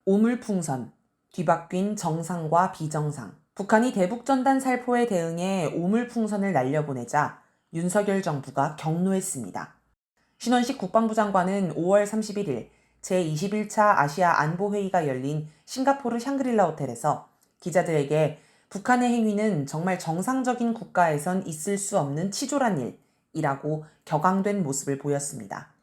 오물풍선, 뒤바뀐 정상과 비정상. 북한이 대북전단 살포에 대응해 오물풍선을 날려보내자 윤석열 정부가 격노했습니다. 신원식 국방부 장관은 5월 31일 제21차 아시아 안보회의가 열린 싱가포르 샹그릴라 호텔에서 기자들에게 북한의 행위는 정말 정상적인 국가에선 있을 수 없는 치졸한 일이라고 격앙된 모습을 보였습니다.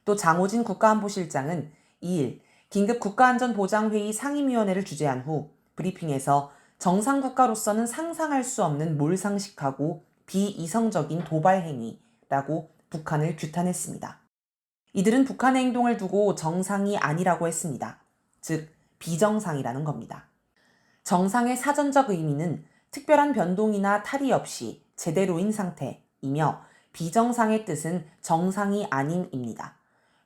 또 장호진 국가안보실장은 2일 긴급 국가안전보장회의 상임위원회를 주재한 후 브리핑에서 정상국가로서는 상상할 수 없는 몰상식하고 비이성적인 도발 행위라고 북한을 규탄했습니다. 이들은 북한의 행동을 두고 정상이 아니라고 했습니다. 즉, 비정상이라는 겁니다. 정상의 사전적 의미는 특별한 변동이나 탈이 없이 제대로인 상태이며 비정상의 뜻은 정상이 아님입니다.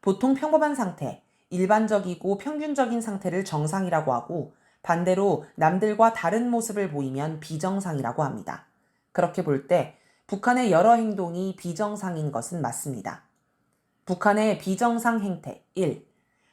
보통 평범한 상태, 일반적이고 평균적인 상태를 정상이라고 하고 반대로 남들과 다른 모습을 보이면 비정상이라고 합니다. 그렇게 볼 때 북한의 여러 행동이 비정상인 것은 맞습니다. 북한의 비정상 행태 1.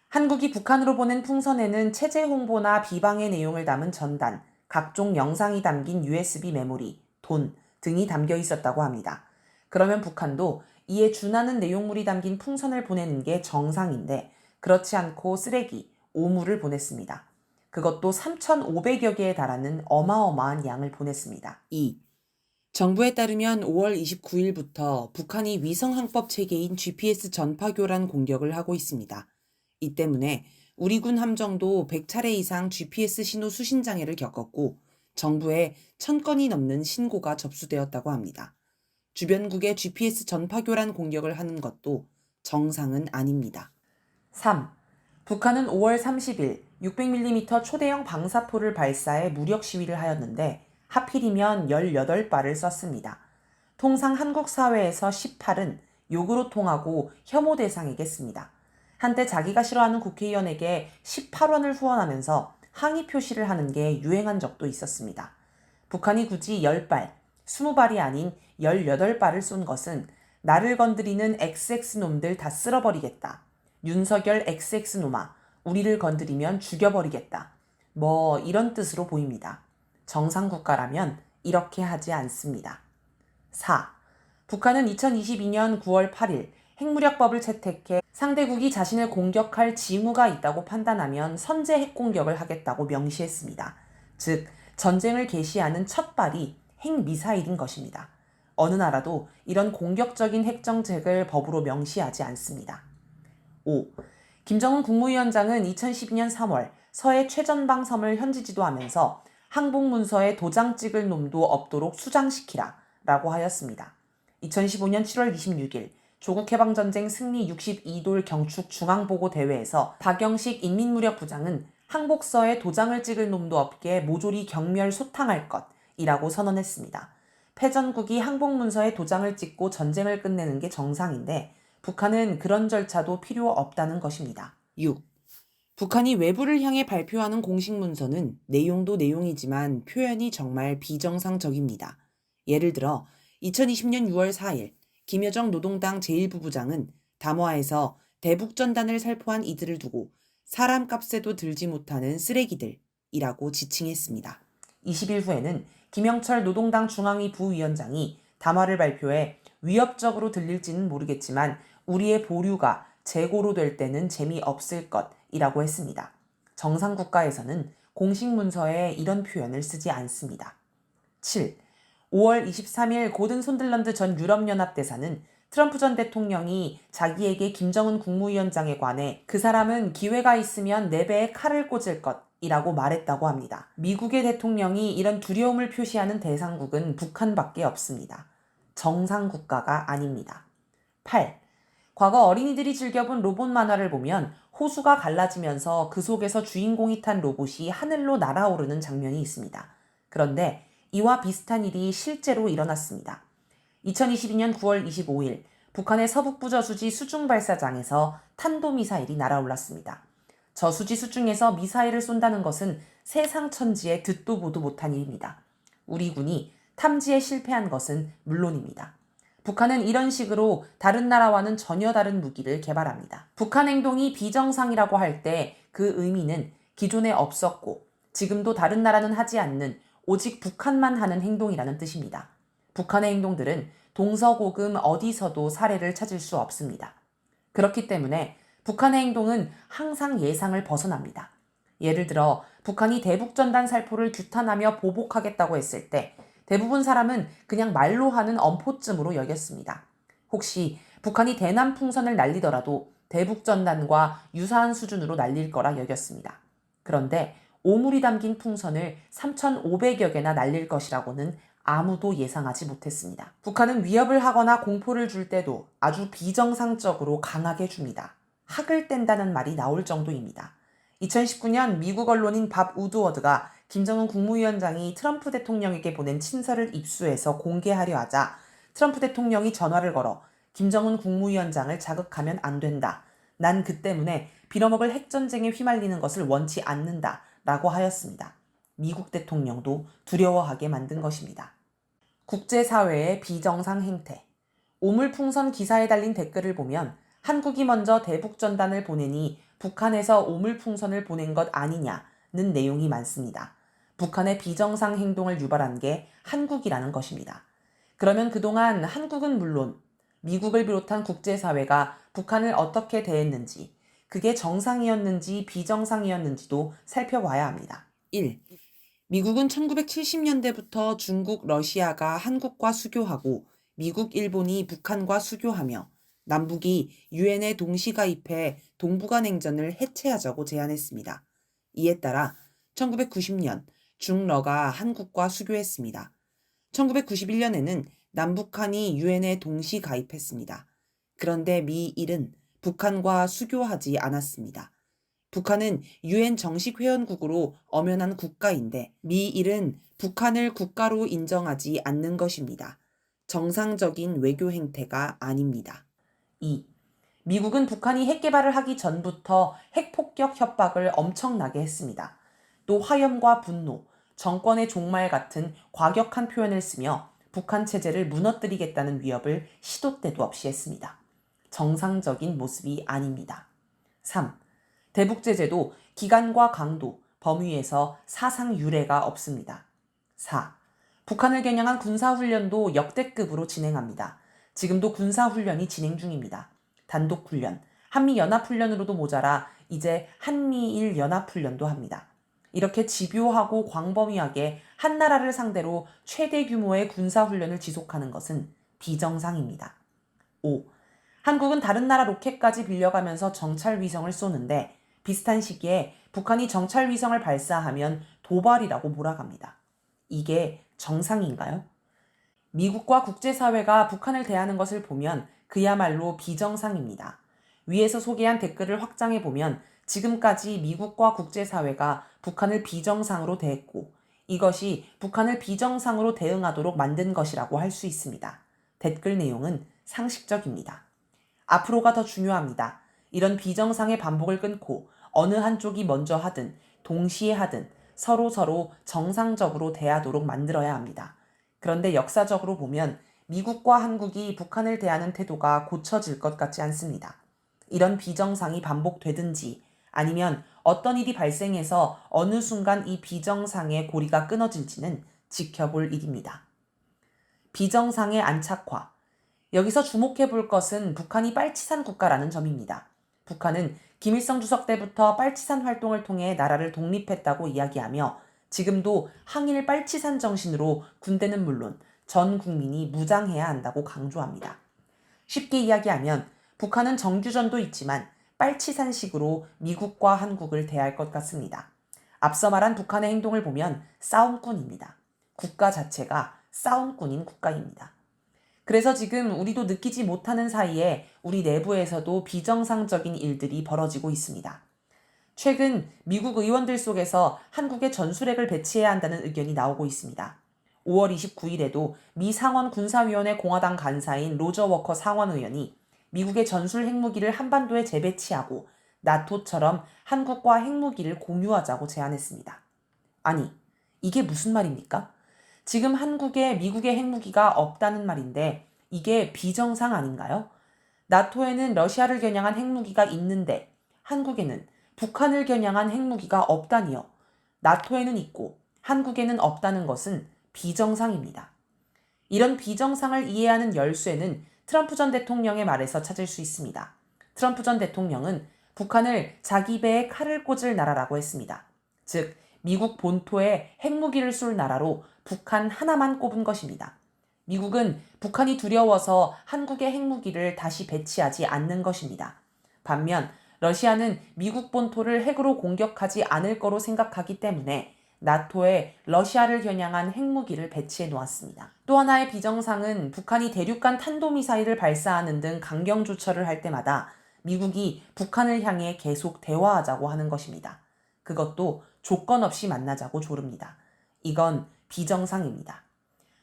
한국이 북한으로 보낸 풍선에는 체제 홍보나 비방의 내용을 담은 전단, 각종 영상이 담긴 USB 메모리, 돈 등이 담겨 있었다고 합니다. 그러면 북한도 이에 준하는 내용물이 담긴 풍선을 보내는 게 정상인데 그렇지 않고 쓰레기, 오물을 보냈습니다. 그것도 3,500여 개에 달하는 어마어마한 양을 보냈습니다. 2. 정부에 따르면 5월 29일부터 북한이 위성항법 체계인 GPS 전파교란 공격을 하고 있습니다. 이 때문에 우리 군 함정도 100차례 이상 GPS 신호 수신 장애를 겪었고 정부에 1000건이 넘는 신고가 접수되었다고 합니다. 주변국에 GPS 전파교란 공격을 하는 것도 정상은 아닙니다. 3. 북한은 5월 30일 600mm 초대형 방사포를 발사해 무력 시위를 하였는데 하필이면 18발을 썼습니다. 통상 한국 사회에서 18은 욕으로 통하고 혐오 대상이겠습니다. 한때 자기가 싫어하는 국회의원에게 18원을 후원하면서 항의 표시를 하는 게 유행한 적도 있었습니다. 북한이 굳이 10발, 20발이 아닌 18발을 쏜 것은 나를 건드리는 XX놈들 다 쓸어버리겠다. 윤석열 XX놈아, 우리를 건드리면 죽여버리겠다. 뭐 이런 뜻으로 보입니다. 정상국가라면 이렇게 하지 않습니다. 4. 북한은 2022년 9월 8일 핵무력법을 채택해 상대국이 자신을 공격할 징후가 있다고 판단하면 선제 핵공격을 하겠다고 명시했습니다. 즉, 전쟁을 개시하는 첫 발이 핵미사일인 것입니다. 어느 나라도 이런 공격적인 핵정책을 법으로 명시하지 않습니다. 5. 김정은 국무위원장은 2012년 3월 서해 최전방 섬을 현지 지도하면서 항복문서에 도장 찍을 놈도 없도록 수장시키라 라고 하였습니다. 2015년 7월 26일 조국해방전쟁 승리 62돌 경축 중앙보고대회에서 박영식 인민무력부장은 항복서에 도장을 찍을 놈도 없게 모조리 경멸 소탕할 것이라고 선언했습니다. 패전국이 항복문서에 도장을 찍고 전쟁을 끝내는 게 정상인데 북한은 그런 절차도 필요 없다는 것입니다. 6. 북한이 외부를 향해 발표하는 공식 문서는 내용도 내용이지만 표현이 정말 비정상적입니다. 예를 들어 2020년 6월 4일 김여정 노동당 제1부부장은 담화에서 대북전단을 살포한 이들을 두고 사람 값에도 들지 못하는 쓰레기들이라고 지칭했습니다. 20일 후에는 김영철 노동당 중앙위 부위원장이 담화를 발표해 위협적으로 들릴지는 모르겠지만 우리의 보류가 재고로 될 때는 재미없을 것이라고 했습니다. 정상국가에서는 공식 문서에 이런 표현을 쓰지 않습니다. 7. 5월 23일 고든 손들런드 전 유럽연합대사는 트럼프 전 대통령이 자기에게 김정은 국무위원장에 관해 그 사람은 기회가 있으면 내 배에 칼을 꽂을 것이라고 말했다고 합니다. 미국의 대통령이 이런 두려움을 표시하는 대상국은 북한밖에 없습니다. 정상국가가 아닙니다. 8. 과거 어린이들이 즐겨본 로봇 만화를 보면 호수가 갈라지면서 그 속에서 주인공이 탄 로봇이 하늘로 날아오르는 장면이 있습니다. 그런데 이와 비슷한 일이 실제로 일어났습니다. 2022년 9월 25일 북한의 서북부 저수지 수중 발사장에서 탄도미사일이 날아올랐습니다. 저수지 수중에서 미사일을 쏜다는 것은 세상 천지에 듣도 보도 못한 일입니다. 우리 군이 탐지에 실패한 것은 물론입니다. 북한은 이런 식으로 다른 나라와는 전혀 다른 무기를 개발합니다. 북한 행동이 비정상이라고 할 때 그 의미는 기존에 없었고 지금도 다른 나라는 하지 않는 오직 북한만 하는 행동이라는 뜻입니다. 북한의 행동들은 동서고금 어디서도 사례를 찾을 수 없습니다. 그렇기 때문에 북한의 행동은 항상 예상을 벗어납니다. 예를 들어 북한이 대북전단 살포를 규탄하며 보복하겠다고 했을 때 대부분 사람은 그냥 말로 하는 엄포쯤으로 여겼습니다. 혹시 북한이 대남 풍선을 날리더라도 대북전단과 유사한 수준으로 날릴 거라 여겼습니다. 그런데 오물이 담긴 풍선을 3,500여 개나 날릴 것이라고는 아무도 예상하지 못했습니다. 북한은 위협을 하거나 공포를 줄 때도 아주 비정상적으로 강하게 줍니다. 학을 뗀다는 말이 나올 정도입니다. 2019년 미국 언론인 밥 우드워드가 김정은 국무위원장이 트럼프 대통령에게 보낸 친서를 입수해서 공개하려 하자 트럼프 대통령이 전화를 걸어 김정은 국무위원장을 자극하면 안 된다. 난 그 때문에 빌어먹을 핵전쟁에 휘말리는 것을 원치 않는다. 라고 하였습니다. 미국 대통령도 두려워하게 만든 것입니다. 국제사회의 비정상 행태. 오물풍선 기사에 달린 댓글을 보면 한국이 먼저 대북전단을 보내니 북한에서 오물풍선을 보낸 것 아니냐는 내용이 많습니다. 북한의 비정상 행동을 유발한 게 한국이라는 것입니다. 그러면 그동안 한국은 물론 미국을 비롯한 국제사회가 북한을 어떻게 대했는지, 그게 정상이었는지 비정상이었는지도 살펴봐야 합니다. 1. 미국은 1970년대부터 중국, 러시아가 한국과 수교하고 미국, 일본이 북한과 수교하며 남북이 유엔에 동시 가입해 동북아 냉전을 해체하자고 제안했습니다. 이에 따라 1990년 중러가 한국과 수교했습니다. 1991년에는 남북한이 유엔에 동시 가입했습니다. 그런데 미일은 북한과 수교하지 않았습니다. 북한은 유엔 정식 회원국으로 엄연한 국가인데 미일은 북한을 국가로 인정하지 않는 것입니다. 정상적인 외교 행태가 아닙니다. 2. 미국은 북한이 핵 개발을 하기 전부터 핵폭격 협박을 엄청나게 했습니다. 또 화염과 분노, 정권의 종말 같은 과격한 표현을 쓰며 북한 체제를 무너뜨리겠다는 위협을 시도 때도 없이 했습니다. 정상적인 모습이 아닙니다. 3. 대북제재도 기간과 강도, 범위에서 사상 유례가 없습니다. 4. 북한을 겨냥한 군사훈련도 역대급으로 진행합니다. 지금도 군사훈련이 진행 중입니다. 단독훈련, 한미연합훈련으로도 모자라 이제 한미일 연합훈련도 합니다. 이렇게 집요하고 광범위하게 한 나라를 상대로 최대 규모의 군사훈련을 지속하는 것은 비정상입니다. 5. 한국은 다른 나라 로켓까지 빌려가면서 정찰위성을 쏘는데 비슷한 시기에 북한이 정찰위성을 발사하면 도발이라고 몰아갑니다. 이게 정상인가요? 미국과 국제사회가 북한을 대하는 것을 보면 그야말로 비정상입니다. 위에서 소개한 댓글을 확장해보면 지금까지 미국과 국제사회가 북한을 비정상으로 대했고 이것이 북한을 비정상으로 대응하도록 만든 것이라고 할 수 있습니다. 댓글 내용은 상식적입니다. 앞으로가 더 중요합니다. 이런 비정상의 반복을 끊고 어느 한쪽이 먼저 하든 동시에 하든 서로 정상적으로 대하도록 만들어야 합니다. 그런데 역사적으로 보면 미국과 한국이 북한을 대하는 태도가 고쳐질 것 같지 않습니다. 이런 비정상이 반복되든지 아니면 어떤 일이 발생해서 어느 순간 이 비정상의 고리가 끊어질지는 지켜볼 일입니다. 비정상의 안착화. 여기서 주목해 볼 것은 북한이 빨치산 국가라는 점입니다. 북한은 김일성 주석 때부터 빨치산 활동을 통해 나라를 독립했다고 이야기하며 지금도 항일 빨치산 정신으로 군대는 물론 전 국민이 무장해야 한다고 강조합니다. 쉽게 이야기하면 북한은 정규전도 있지만 빨치산식으로 미국과 한국을 대할 것 같습니다. 앞서 말한 북한의 행동을 보면 싸움꾼입니다. 국가 자체가 싸움꾼인 국가입니다. 그래서 지금 우리도 느끼지 못하는 사이에 우리 내부에서도 비정상적인 일들이 벌어지고 있습니다. 최근 미국 의원들 속에서 한국에 전술핵을 배치해야 한다는 의견이 나오고 있습니다. 5월 29일에도 미 상원 군사위원회 공화당 간사인 로저 워커 상원 의원이 미국의 전술 핵무기를 한반도에 재배치하고 나토처럼 한국과 핵무기를 공유하자고 제안했습니다. 아니, 이게 무슨 말입니까? 지금 한국에 미국의 핵무기가 없다는 말인데 이게 비정상 아닌가요? 나토에는 러시아를 겨냥한 핵무기가 있는데 한국에는 북한을 겨냥한 핵무기가 없다니요. 나토에는 있고 한국에는 없다는 것은 비정상입니다. 이런 비정상을 이해하는 열쇠는 트럼프 전 대통령의 말에서 찾을 수 있습니다. 트럼프 전 대통령은 북한을 자기 배에 칼을 꽂을 나라라고 했습니다. 즉, 미국 본토에 핵무기를 쏠 나라로 북한 하나만 꼽은 것입니다. 미국은 북한이 두려워서 한국의 핵무기를 다시 배치하지 않는 것입니다. 반면 러시아는 미국 본토를 핵으로 공격하지 않을 거로 생각하기 때문에 나토에 러시아를 겨냥한 핵무기를 배치해 놓았습니다. 또 하나의 비정상은 북한이 대륙간 탄도미사일을 발사하는 등 강경 조처를 할 때마다 미국이 북한을 향해 계속 대화하자고 하는 것입니다. 그것도 조건 없이 만나자고 조릅니다. 이건 비정상입니다.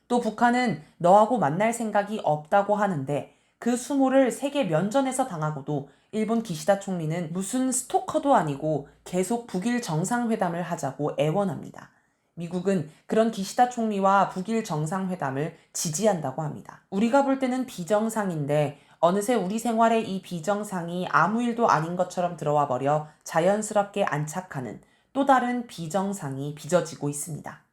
또 북한은 너하고 만날 생각이 없다고 하는데 그 수모를 세계 면전에서 당하고도 일본 기시다 총리는 무슨 스토커도 아니고 계속 북일 정상회담을 하자고 애원합니다. 미국은 그런 기시다 총리와 북일 정상회담을 지지한다고 합니다. 우리가 볼 때는 비정상인데 어느새 우리 생활에 이 비정상이 아무 일도 아닌 것처럼 들어와 버려 자연스럽게 안착하는 또 다른 비정상이 빚어지고 있습니다.